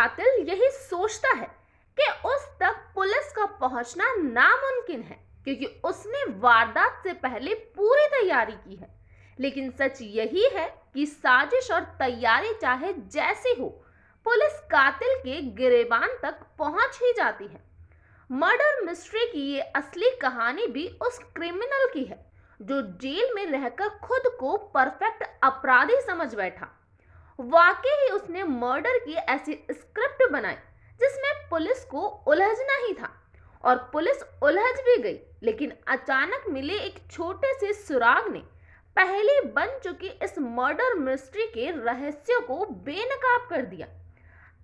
कातिल यही सोचता है कि उस तक पुलिस का पहुंचना नामुमकिन है क्योंकि उसने वारदात से पहले पूरी तैयारी की है। लेकिन सच यही है कि साजिश और तैयारी चाहे जैसी हो, पुलिस कातिल के गिरेबान तक पहुंच ही जाती है। मर्डर मिस्ट्री की ये असली कहानी भी उस क्रिमिनल की है जो जेल में रहकर खुद को परफेक्ट अपराधी समझ बैठा। वाकई ही उसने मर्डर की ऐसी स्क्रिप्ट बनाई जिसमें पुलिस को उलझना ही था, और पुलिस उलझ भी गई। लेकिन अचानक मिले एक छोटे से सुराग ने पहले बन चुकी इस मर्डर मिस्ट्री के रहस्यों को बेनकाब कर दिया।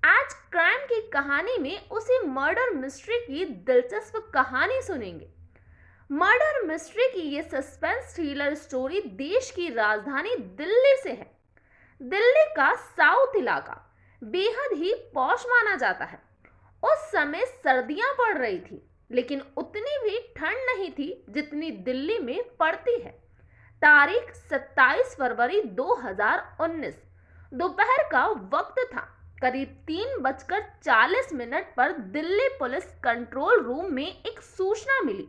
आज क्राइम की कहानी में उसी मर्डर मिस्ट्री की दिलचस्प कहानी सुनेंगे। मर्डर मिस्ट्री की ये सस्पेंस थ्रिलर स्टोरी देश की राजधानी दिल्ली से है। दिल्ली का साउथ इलाका बेहद ही पॉश माना जाता है। उस समय सर्दियां पड़ रही थी, लेकिन उतनी भी ठंड नहीं थी जितनी दिल्ली में पड़ती है। तारीख 27 फरवरी 2019 दोपहर का वक्त था। करीब 3:40 पर दिल्ली पुलिस कंट्रोल रूम में एक सूचना मिली।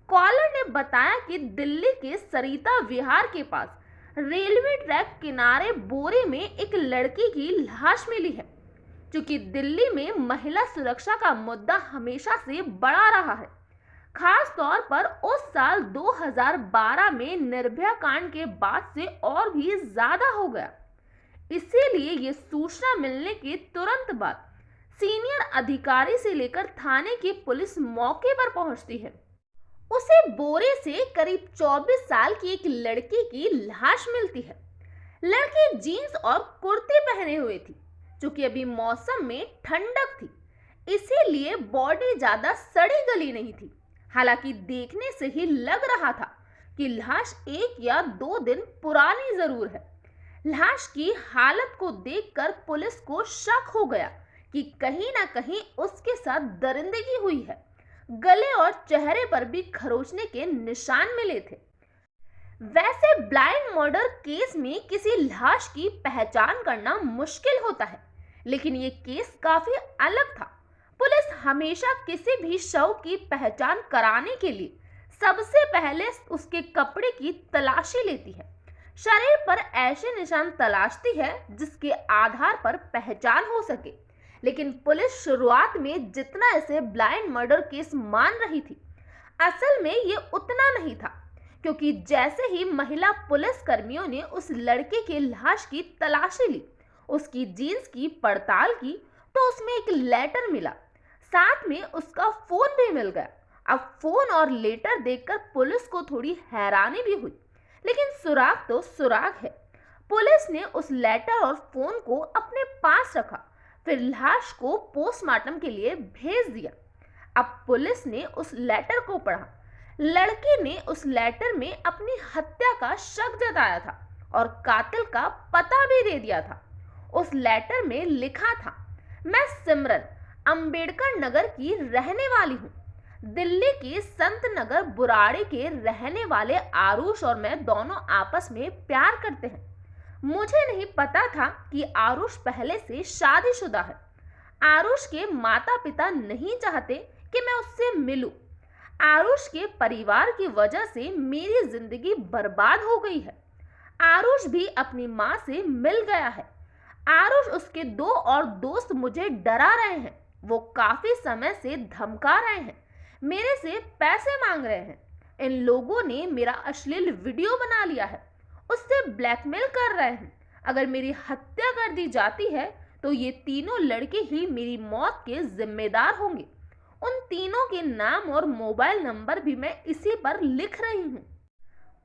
कॉलर ने बताया कि दिल्ली के सरिता विहार के पास रेलवे ट्रैक किनारे बोरे में एक लड़की की लाश मिली है। क्योंकि दिल्ली में महिला सुरक्षा का मुद्दा हमेशा से बड़ा रहा है, खास तौर पर उस साल 2012 में निर्भया कांड के बाद से और भी ज्यादा हो गया। इसीलिए ये सूचना मिलने के तुरंत बाद सीनियर अधिकारी से लेकर थाने की पुलिस मौके पर पहुंचती है। उसे बोरे से करीब 24 साल की एक लड़की की लाश मिलती है। लड़की जीन्स और कुर्ती पहने हुए थी, क्योंकि अभी मौसम में ठंडक थी, इसीलिए बॉडी ज्यादा सड़ी गली नहीं थी। हालांकि देखने से ही लग रहा था कि लाश 1 या 2 दिन पुरानी जरूर है। लाश की हालत को देखकर पुलिस को शक हो गया कि कहीं ना कहीं उसके साथ दरिंदगी हुई है। गले और चेहरे पर भी खरोचने के निशान मिले थे। वैसे ब्लाइंड मर्डर केस में किसी लाश की पहचान करना मुश्किल होता है, लेकिन ये केस काफी अलग था। पुलिस हमेशा किसी भी शव की पहचान कराने के लिए सबसे पहले उसके कपड़े की तलाशी लेती है। शरीर पर ऐसे निशान तलाशती है जिसके आधार पर पहचान हो सके। लेकिन पुलिस शुरुआत में जितना इसे ब्लाइंड मर्डर केस मान रही थी, असल में ये उतना नहीं था। क्योंकि जैसे ही महिला पुलिस कर्मियों ने उस लड़के की लाश की तलाशी ली, उसकी जीन्स की पड़ताल की, तो उसमें एक लेटर मिला। साथ में उसका फोन भी मिल गया। अब फोन और लेटर देखकर पुलिस को थोड़ी हैरानी भी हुई, लेकिन सुराग तो सुराग है। पुलिस ने उस लेटर और फोन को अपने पास रखा, फिर लाश को पोस्टमार्टम के लिए भेज दिया। अब पुलिस ने उस लेटर को पढ़ा। लड़की ने उस लेटर में अपनी हत्या का शक जताया था और कातिल का पता भी दे दिया था। उस लेटर में लिखा था, मैं सिमरन अंबेडकर नगर की रहने वाली हूँ। दिल्ली के संत नगर बुराड़ी के रहने वाले आरुष और मैं दोनों आपस में प्यार करते हैं। मुझे नहीं पता था कि आरुष पहले से शादीशुदा है। आरुष के माता पिता नहीं चाहते कि मैं उससे मिलूं। आरुष के परिवार की वजह से मेरी जिंदगी बर्बाद हो गई है। आरुष भी अपनी माँ से मिल गया है। आरुष उसके 2 और दोस्त मुझे डरा रहे हैं। वो काफी समय से धमका रहे हैं, मेरे से पैसे मांग रहे हैं। इन लोगों ने मेरा अश्लील वीडियो बना लिया है, उससे ब्लैकमेल कर रहे हैं। अगर मेरी हत्या कर दी जाती है तो ये तीनों लड़के ही मेरी मौत के जिम्मेदार होंगे। उन तीनों के नाम और मोबाइल नंबर भी मैं इसी पर लिख रही हूँ।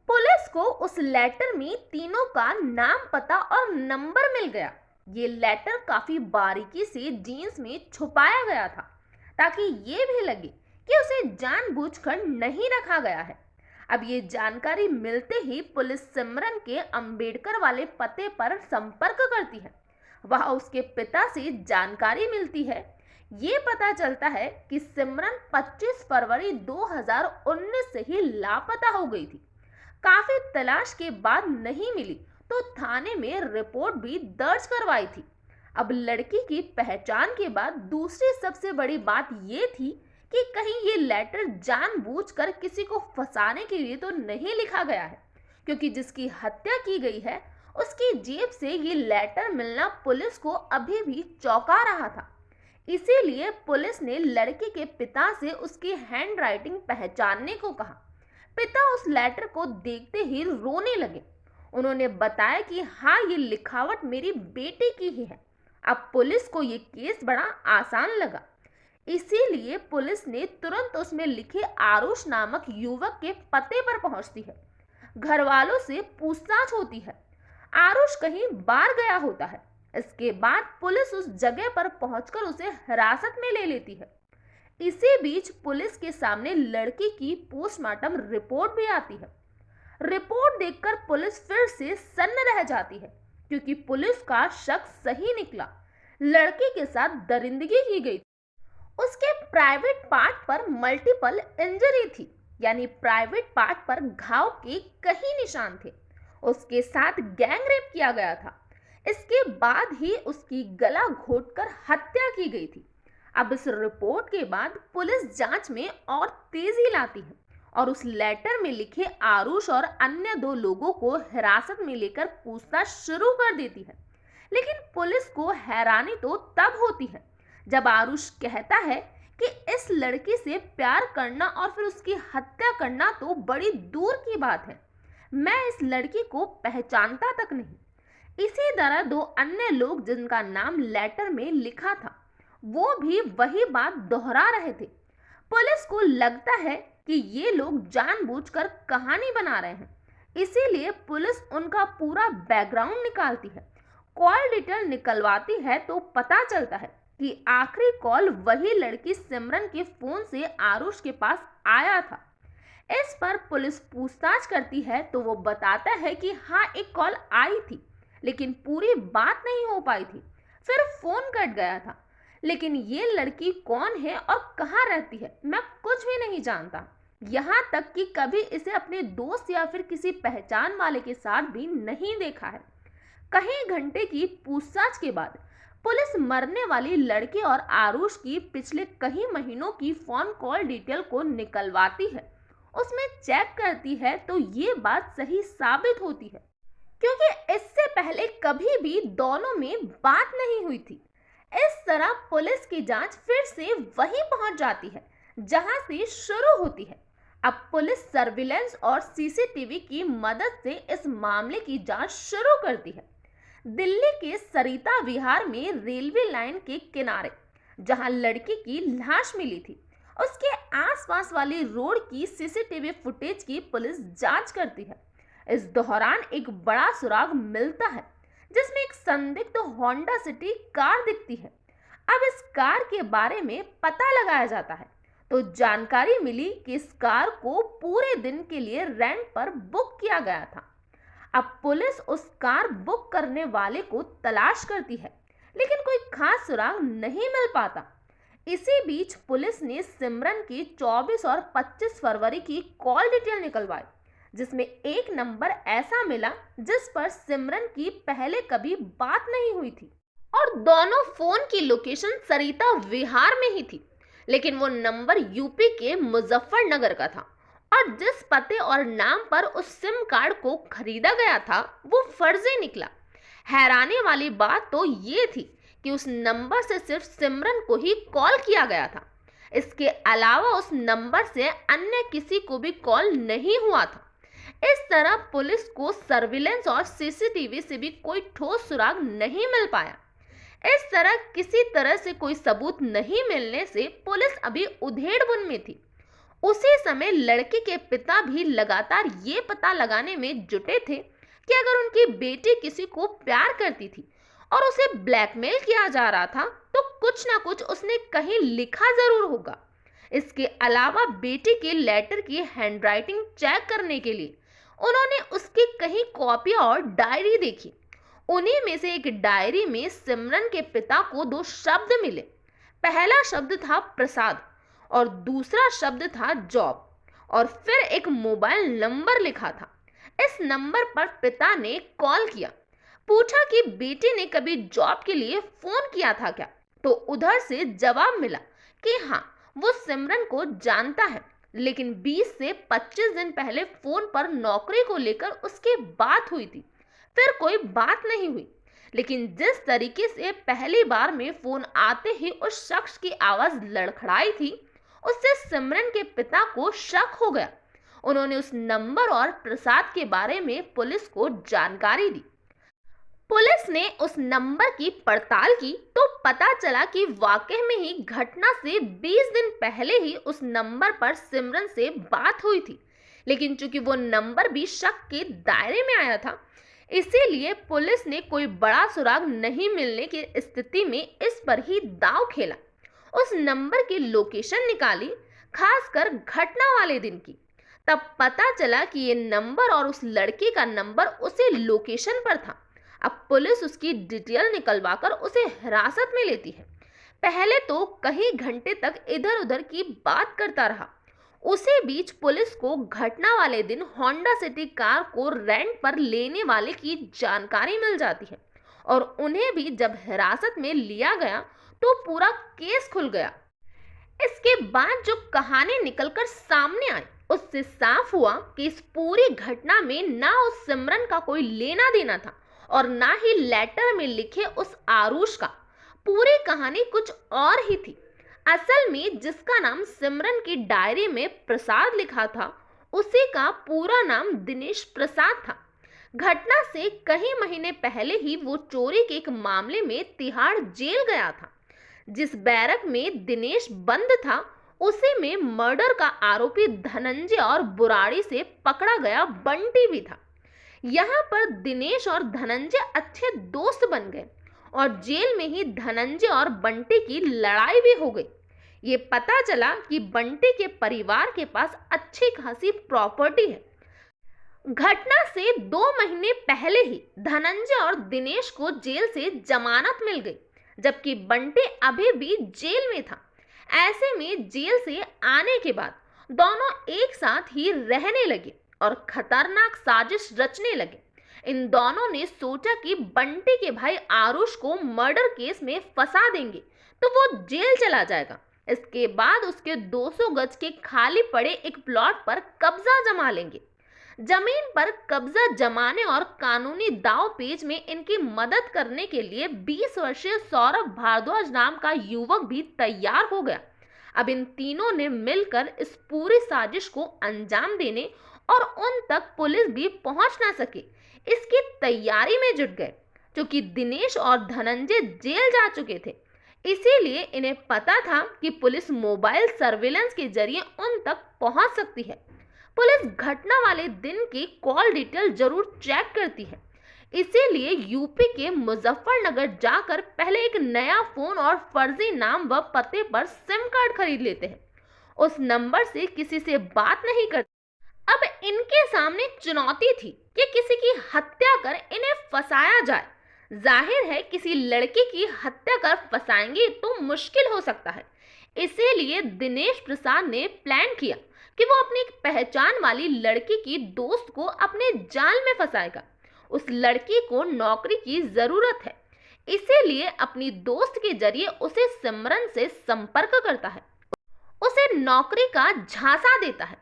पुलिस को उस लेटर में तीनों का नाम, पता और नंबर मिल गया। ये लेटर काफी बारीकी से जीन्स में छुपाया गया था ताकि ये भी लगे कि उसे जानबूझकर नहीं रखा गया है। अब ये जानकारी मिलते ही पुलिस सिमरन के अंबेडकर वाले पते पर संपर्क करती है। वहां उसके पिता से जानकारी मिलती है। ये पता चलता है कि सिमरन 25 फरवरी 2019 से ही लापता हो गई थी। काफी तलाश के बाद नहीं मिली तो थाने में रिपोर्ट भी दर्ज करवाई थी। अब लड़की की पहचान के बाद दूसरी सबसे बड़ी बात ये थी कि कहीं ये लेटर जानबूझकर किसी को फंसाने के लिए तो नहीं लिखा गया है, क्योंकि जिसकी हत्या की गई है उसकी जेब से ये लेटर मिलना पुलिस को अभी भी चौंका रहा था। इसीलिए पुलिस ने लड़के के पिता से उसकी हैंडराइटिंग पहचानने को कहा। पिता उस लेटर को देखते ही रोने लगे। उन्होंने बताया कि हाँ, ये लिखावट मेरी बेटी की ही है। अब पुलिस को ये केस बड़ा आसान लगा। इसीलिए पुलिस ने तुरंत उसमें लिखे आरुष नामक युवक के पते पर पहुंचती है। घर वालों से पूछताछ होती है। आरुष कहीं बाहर गया होता है। इसके बाद पुलिस उस जगह पर पहुंचकर उसे हिरासत में ले लेती है। इसी बीच पुलिस के सामने लड़की की पोस्टमार्टम रिपोर्ट भी आती है। रिपोर्ट देखकर पुलिस फिर से सन्न रह जाती है, क्योंकि पुलिस का शक सही निकला। लड़की के साथ दरिंदगी की गई। उसके प्राइवेट पार्ट पर मल्टीपल इंजरी थी, यानी प्राइवेट पार्ट पर घाव के कई निशान थे। उसके साथ गैंग रेप किया गया था। इसके बाद ही उसकी गला घोंटकर हत्या की गई थी। अब इस रिपोर्ट के बाद पुलिस जांच में और तेजी लाती है और उस लेटर में लिखे आरुष और अन्य 2 लोगों को हिरासत में लेकर पूछताछ शुरू कर देती है। लेकिन पुलिस को हैरानी तो तब होती है जब आरुष कहता है कि इस लड़की से प्यार करना और फिर उसकी हत्या करना तो बड़ी दूर की बात है। मैं इस लड़की को पहचानता तक नहीं। इसी तरह 2 अन्य लोग जिनका नाम लेटर में लिखा था, वो भी वही बात दोहरा रहे थे। पुलिस को लगता है कि ये लोग जानबूझकर कहानी बना रहे हैं। इसीलिए पुलिस उनका पूरा बैकग्राउंड निकालती है। कॉल डिटेल निकलवाती है तो पता चलता है कि आखिरी कॉल वही लड़की सिमरन के फोन से आरुष के पास आया था। इस पर पुलिस पूछताछ करती है तो वो बताता है कि हाँ, एक कॉल आई थी, लेकिन पूरी बात नहीं हो पाई थी। फिर फोन कट गया था। लेकिन ये लड़की कौन है और कहाँ रहती है, मैं कुछ भी नहीं जानता। यहाँ तक कि कभी इसे अपने दोस्त या फिर किसी पहचान वाले के साथ भी नहीं देखा है। कई घंटे की पूछताछ के बाद पुलिस मरने वाली लड़की और आरुष की पिछले कई महीनों की फोन कॉल डिटेल को निकलवाती है। उसमें चेक करती है तो ये बात सही साबित होती है, क्योंकि इससे पहले कभी भी दोनों में बात नहीं हुई थी। इस तरह पुलिस की जांच फिर से वहीं पहुंच जाती है जहां से शुरू होती है। अब पुलिस सर्विलेंस और सीसीटीवी की मदद से इस मामले की जांच शुरू करती है। दिल्ली के सरिता विहार में रेलवे लाइन के किनारे जहां लड़की की लाश मिली थी, उसके आसपास वाली रोड की सीसीटीवी फुटेज की पुलिस जांच करती है। इस दौरान एक बड़ा सुराग मिलता है जिसमें एक संदिग्ध होंडा सिटी कार दिखती है। अब इस कार के बारे में पता लगाया जाता है तो जानकारी मिली कि इस कार को पूरे दिन के लिए रेंट पर बुक किया गया था। अब पुलिस उस कार बुक करने वाले को तलाश करती है, लेकिन कोई खास सुराग नहीं मिल पाता। इसी बीच पुलिस ने सिमरन की 24 और 25 फरवरी की कॉल डिटेल निकलवाई, जिसमें एक नंबर ऐसा मिला जिस पर सिमरन की पहले कभी बात नहीं हुई थी और दोनों फोन की लोकेशन सरिता विहार में ही थी। लेकिन वो नंबर यूपी के मुजफ्फरनगर का था और जिस पते और नाम पर उस सिम कार्ड को खरीदा गया था वो फर्जी निकला। हैरानी वाली बात तो ये थी कि उस नंबर से सिर्फ सिमरन को ही कॉल किया गया था। इसके अलावा उस नंबर से अन्य किसी को भी कॉल नहीं हुआ था। इस तरह पुलिस को सर्विलेंस और सीसीटीवी से भी कोई ठोस सुराग नहीं मिल पाया। इस तरह किसी तरह से कोई सबूत नहीं मिलने से पुलिस अभी उधेड़बुन में थी। उसी समय लड़के के पिता भी लगातार ये पता लगाने में जुटे थे कि अगर उनकी बेटी किसी को प्यार करती थी और उसे ब्लैकमेल किया जा रहा था तो कुछ ना कुछ उसने कहीं लिखा जरूर होगा। इसके अलावा बेटी के लेटर की हैंडराइटिंग चेक करने के लिए उन्होंने उसकी कहीं कॉपी और डायरी देखी। उन्हीं में से एक डायरी में सिमरन के पिता को 2 शब्द मिले। पहला शब्द था प्रसाद और दूसरा शब्द था जॉब, और फिर एक मोबाइल नंबर लिखा था। इस नंबर पर पिता ने कॉल किया। पूछा कि बेटे ने कभी जॉब के लिए फोन किया था क्या, तो उधर से जवाब मिला कि हाँ, वो सिमरन को जानता है, लेकिन 20 से 25 दिन पहले फोन पर नौकरी को लेकर उसकी बात हुई थी, फिर कोई बात नहीं हुई। लेकिन जिस तरीके से पहली बार में फोन आते ही उस शख्स की आवाज लड़खड़ाई थी, उससे सिमरन के पिता को शक हो गया। उन्होंने उस नंबर और प्रसाद के बारे में पुलिस को जानकारी दी। पुलिस ने उस नंबर की पड़ताल की तो पता चला कि वाकई में ही घटना से 20 दिन पहले ही उस नंबर पर सिमरन से बात हुई थी। लेकिन चूंकि वो नंबर भी शक के दायरे में आया था, इसीलिए पुलिस ने कोई बड़ा सुराग नहीं मिलने की स्थिति में इस पर ही दांव खेला। उस नंबर की लोकेशन निकाली, खासकर घटना वाले दिन की। तब पता चला कि ये नंबर और उस लड़के का नंबर उसी लोकेशन पर था। अब पुलिस उसकी डिटेल निकलवाकर उसे हिरासत में लेती है। पहले तो कई घंटे तक इधर उधर की बात करता रहा। उसी बीच पुलिस को घटना वाले दिन होंडा सिटी कार को रेंट पर लेने वाले की जानकारी मिल जाती है और उन्हें भी जब हिरासत में लिया गया तो पूरा केस खुल गया। इसके बाद जो कहानी निकलकर सामने आई, उससे साफ हुआ कि इस पूरी घटना में ना उस सिमरन का कोई लेना देना था और ना ही लेटर में लिखे उस आरुष का। पूरी कहानी कुछ और ही थी। असल में जिसका नाम सिमरन की डायरी में प्रसाद लिखा था, उसी का पूरा नाम दिनेश प्रसाद था। घटना से कई महीने पहले ही वो चोरी के एक मामले में तिहाड़ जेल गया था। जिस बैरक में दिनेश बंद था, उसी में मर्डर का आरोपी धनंजय और बुराड़ी से पकड़ा गया बंटी भी था। यहाँ पर दिनेश और धनंजय अच्छे दोस्त बन गए और जेल में ही धनंजय और बंटी की लड़ाई भी हो गई। ये पता चला कि बंटी के परिवार के पास अच्छी खासी प्रॉपर्टी है। घटना से 2 महीने पहले ही धनंजय और दिनेश को जेल से जमानत मिल गई, जबकि बंटी अभी भी जेल में था। ऐसे में जेल से आने के बाद दोनों एक साथ ही रहने लगे और खतरनाक साजिश रचने लगे। इन दोनों ने सोचा कि बंटी के भाई आरुष को मर्डर केस में फंसा देंगे तो वो जेल चला जाएगा। इसके बाद उसके 200 गज के खाली पड़े एक प्लॉट पर कब्जा जमा लेंगे। जमीन पर कब्जा जमाने और कानूनी दाव पेच में इनकी मदद करने के लिए 20 वर्षीय सौरभ भारद्वाज नाम का युवक भी तैयार हो गया। अब इन तीनों ने मिलकर इस पूरी साजिश को अंजाम देने और उन तक पुलिस भी पहुंच ना सके, इसकी तैयारी में जुट गए। क्योंकि दिनेश और धनंजय जेल जा चुके थे, इसीलिए इन्हें पता था कि पुलिस मोबाइल सर्विलेंस के जरिए उन तक पहुंच सकती है। पुलिस घटना वाले दिन की कॉल डिटेल जरूर चेक करती है, इसीलिए यूपी के मुजफ्फरनगर जाकर पहले एक नया फोन और फर्जी नाम व पते पर सिम कार्ड खरीद लेते हैं। उस नंबर से किसी से बात नहीं करते। अब इनके सामने चुनौती थी कि किसी की हत्या कर इन्हें फंसाया जाए। जाहिर है किसी लड़के की हत्या कर फंसाएंगे तो मुश्किल हो सकता है। इसीलिए दिनेश प्रसाद ने प्लान किया कि वो अपनी एक पहचान वाली लड़की की दोस्त को अपने जाल में फंसाएगा। उस लड़की को नौकरी की जरूरत है, इसीलिए अपनी दोस्त के जरिए उसे सिमरन से संपर्क करता है, उसे नौकरी का झांसा देता है।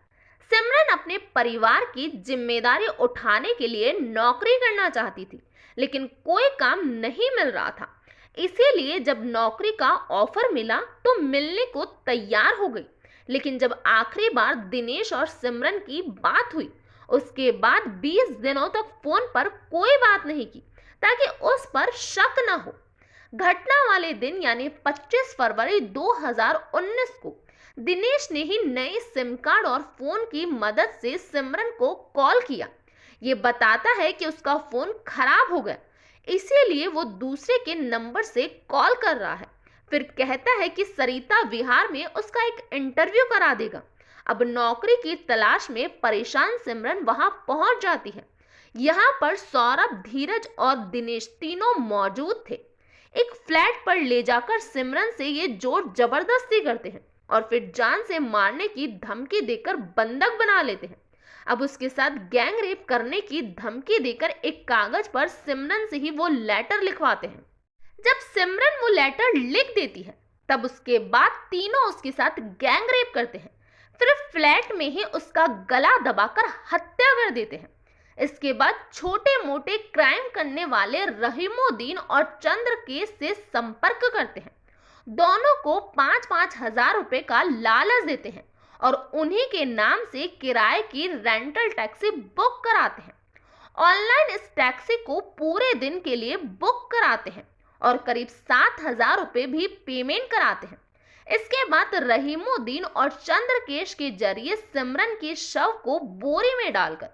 सिमरन अपने परिवार की जिम्मेदारी उठाने के लिए नौकरी करना चाहती थी, लेकिन कोई काम नहीं मिल रहा था। इसीलिए जब नौकरी का ऑफर मिला तो मिलने को तैयार हो गई। लेकिन जब आखिरी बार दिनेश और सिमरन की बात हुई, उसके बाद 20 दिनों तक फोन पर कोई बात नहीं की ताकि उस पर शक न हो। घटना वाले दिन यानी 25 फरवरी 2019 को दिनेश ने ही नए सिम कार्ड और फोन की मदद से सिमरन को कॉल किया। ये बताता है कि उसका फोन खराब हो गया, इसीलिए वो दूसरे के नंबर से कॉल कर रहा है। फिर कहता है कि सरिता विहार में उसका एक इंटरव्यू करा देगा। अब नौकरी की तलाश में परेशान सिमरन वहां पहुंच जाती है। यहाँ पर सौरभ, धीरज और दिनेश तीनों मौजूद थे। एक फ्लैट पर ले जाकर सिमरन से ये जोड़ जबरदस्ती करते हैं और फिर जान से मारने की धमकी देकर बंधक बना लेते हैं। अब उसके साथ गैंग रेप करने की धमकी देकर एक कागज पर सिमरन से ही वो लेटर लिखवाते हैं। जब सिमरन वो लेटर लिख देती है, तब उसके बाद तीनों उसके साथ गैंग रेप करते हैं, फिर फ्लैट में ही उसका गला दबाकर हत्या कर देते हैं। इसके बाद छोटे मोटे क्राइम करने वाले रहीमुद्दीन और चंद्रकेश से संपर्क करते हैं। दोनों को 5-5 हजार रुपए का लालच देते हैं और उन्हीं के नाम से किराए की रेंटल टैक्सी बुक कराते हैं। ऑनलाइन इस टैक्सी को पूरे दिन के लिए बुक कराते हैं और करीब 7,000 रुपए भी पेमेंट कराते हैं। इसके बाद रहीमुद्दीन और चंद्रकेश के जरिए सिमरन के शव को बोरी में डालकर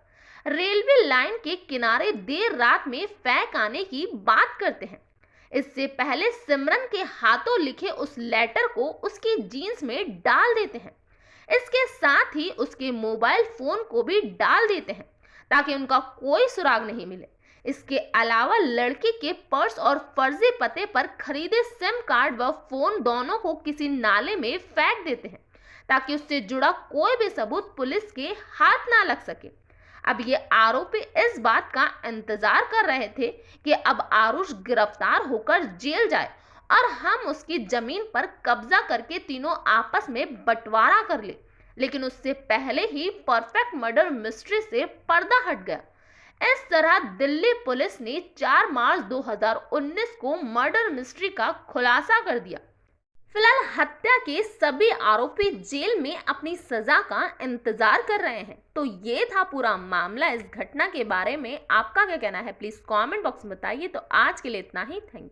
रेलवे लाइन के किनारे देर रात में फेंक आने की बात करते हैं। इससे पहले सिमरन के हाथों लिखे उस लेटर को उसकी जीन्स में डाल देते हैं। इसके साथ ही उसके मोबाइल फोन को भी डाल देते हैं ताकि उनका कोई सुराग नहीं मिले। इसके अलावा लड़की के पर्स और फर्जी पते पर खरीदे सिम कार्ड व फोन दोनों को किसी नाले में फेंक देते हैं ताकि उससे जुड़ा कोई भी सबूत पुलिस के हाथ ना लग सके। अब ये आरोपी इस बात का इंतजार कर रहे थे कि अब आरुष गिरफ्तार होकर जेल जाए और हम उसकी जमीन पर कब्जा करके तीनों आपस में बंटवारा कर ले, लेकिन उससे पहले ही परफेक्ट मर्डर मिस्ट्री से पर्दा हट गया। इस तरह दिल्ली पुलिस ने 4 मार्च 2019 को मर्डर मिस्ट्री का खुलासा कर दिया। फिलहाल हत्या के सभी आरोपी जेल में अपनी सजा का इंतजार कर रहे हैं। तो ये था पूरा मामला। इस घटना के बारे में आपका क्या कहना है, प्लीज कमेंट बॉक्स में बताइए। तो आज के लिए इतना ही। Thank you.